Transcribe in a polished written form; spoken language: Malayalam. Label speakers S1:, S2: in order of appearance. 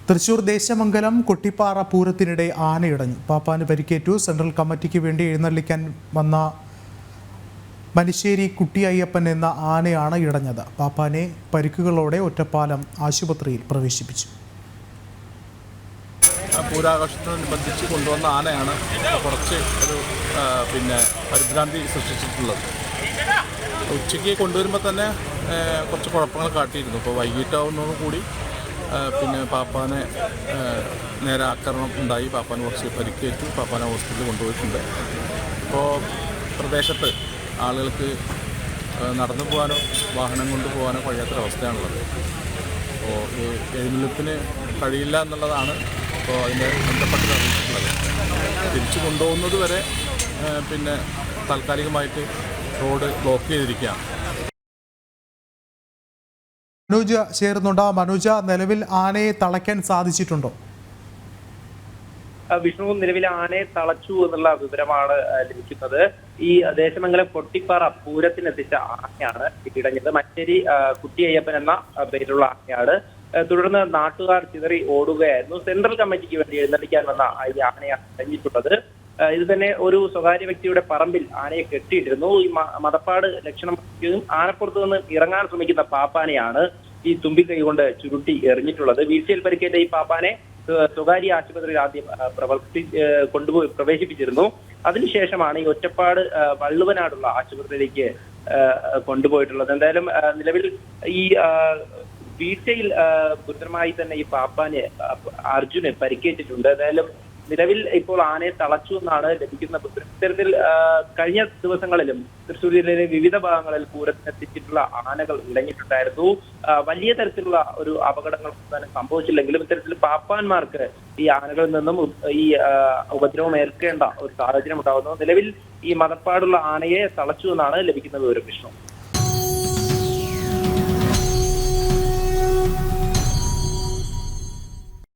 S1: തൃശൂർ ദേശമംഗലം കൊട്ടിപ്പാറ പൂരത്തിനിടെ ആനയിടഞ്ഞു. പാപ്പാന് പരിക്കേറ്റു. സെൻട്രൽ കമ്മിറ്റിക്ക് വേണ്ടി എഴുന്നള്ളിക്കാൻ വന്ന മനിശ്ശേരി കുട്ടിയയ്യപ്പൻ എന്ന ആനയാണ് ഇടഞ്ഞത്. പാപ്പാനെ പരിക്കുകളോടെ ഒറ്റപ്പാലം ആശുപത്രിയിൽ പ്രവേശിപ്പിച്ചു.
S2: പൂരാഘോഷത്തോടനുബന്ധിച്ച് കൊണ്ടുവന്ന ആനയാണ് കുറച്ച് ഒരു പരിഭ്രാന്തി സൃഷ്ടിച്ചിട്ടുള്ളത്. ഉച്ചയ്ക്ക് കൊണ്ടുവരുമ്പോൾ തന്നെ കുറച്ച് കുഴപ്പങ്ങൾ കാട്ടിയിരുന്നു. ഇപ്പോൾ വൈകിട്ടാവുന്നതോടുകൂടി പാപ്പാനെ നേരെ ആക്രമണം ഉണ്ടായി. പാപ്പാന് കുറച്ച് പരിക്കേറ്റു. പാപ്പാനെ ഹോസ്പിറ്റലിൽ കൊണ്ടുപോയിട്ടുണ്ട്. ഇപ്പോൾ പ്രദേശത്ത് ആളുകൾക്ക് നടന്നു പോകാനോ വാഹനം കൊണ്ടുപോകാനോ കഴിയാത്തൊരവസ്ഥയാണുള്ളത്. അപ്പോൾ ഈ എഴുന്നള്ളിപ്പിന് കഴിയില്ല എന്നുള്ളതാണ് ഇപ്പോൾ അതിൻ്റെ ബന്ധപ്പെട്ട് അറിയിച്ചിട്ടുള്ളത്. തിരിച്ചു കൊണ്ടുപോകുന്നത് വരെ താൽക്കാലികമായിട്ട് റോഡ് ബ്ലോക്ക് ചെയ്തിരിക്കുകയാണ്.
S1: മനോജ് ചേരുന്നുണ്ട്. മനോജ്, നിലവിൽ ആനയെ തളയ്ക്കാൻ സാധിച്ചിട്ടുണ്ടോ?
S3: വിഷ്ണു, നിലവിൽ ആനയെ തളച്ചു എന്നുള്ള വിവരമാണ് ലഭിക്കുന്നത്. ഈ ദേശമംഗലം കൊട്ടിപ്പാറ പൂരത്തിനെത്തിച്ച ആനയാണ് ഇടഞ്ഞത്. മഞ്ചേരി കുട്ടിയയ്യപ്പൻ എന്ന പേരിലുള്ള ആനയാണ്. തുടർന്ന് നാട്ടുകാർ ചിതറി ഓടുകയായിരുന്നു. സെൻട്രൽ കമ്മിറ്റിക്ക് വേണ്ടി എഴുന്നള്ളിക്കാൻ വന്ന ഈ ആനയാണ് ഇടഞ്ഞിട്ടുള്ളത്. ഇത് തന്നെ ഒരു സ്വകാര്യ വ്യക്തിയുടെ പറമ്പിൽ ആനയെ കെട്ടിയിട്ടിരുന്നു. ഈ മതപ്പാട് ലക്ഷണം ആനപ്പുറത്ത് നിന്ന് ഇറങ്ങാൻ ശ്രമിക്കുന്ന പാപ്പാനെയാണ് ഈ തുമ്പിക്കൈ കൊണ്ട് ചുരുട്ടി എറിഞ്ഞിട്ടുള്ളത്. വീഴ്ചയിൽ പരിക്കേറ്റ ഈ പാപ്പാനെ സ്വകാര്യ ആശുപത്രിയിൽ ആദ്യം കൊണ്ടുപോയി പ്രവേശിപ്പിച്ചിരുന്നു. അതിനുശേഷമാണ് ഈ ഒറ്റപ്പാട് വള്ളുവനാടുള്ള ആശുപത്രിയിലേക്ക് കൊണ്ടുപോയിട്ടുള്ളത്. എന്തായാലും നിലവിൽ ഈ വീഴ്ചയിൽ ഗുരുതരമായി തന്നെ ഈ പാപ്പാന് അർജുന് പരിക്കേറ്റിട്ടുണ്ട്. എന്തായാലും നിലവിൽ ഇപ്പോൾ ആനയെ തളച്ചു എന്നാണ് ലഭിക്കുന്ന ഇത്തരത്തിൽ കഴിഞ്ഞ ദിവസങ്ങളിലും തൃശ്ശൂർ ജില്ലയിലെ വിവിധ ഭാഗങ്ങളിൽ പൂരത്തിനെത്തിച്ചിട്ടുള്ള ആനകൾ ഇടഞ്ഞിട്ടുണ്ടായിരുന്നു. വലിയ തരത്തിലുള്ള ഒരു അപകടങ്ങൾ തന്നെ സംഭവിച്ചില്ലെങ്കിലും ഇത്തരത്തിൽ പാപ്പാന്മാർക്ക് ഈ ആനകളിൽ നിന്നും ഈ ഉപദ്രവം ഏൽക്കേണ്ട ഒരു സാഹചര്യം ഉണ്ടാകുന്നു. നിലവിൽ ഈ മതപ്പാടുള്ള ആനയെ തളച്ചു എന്നാണ് ലഭിക്കുന്ന വിവരം. വിഷ്ണു.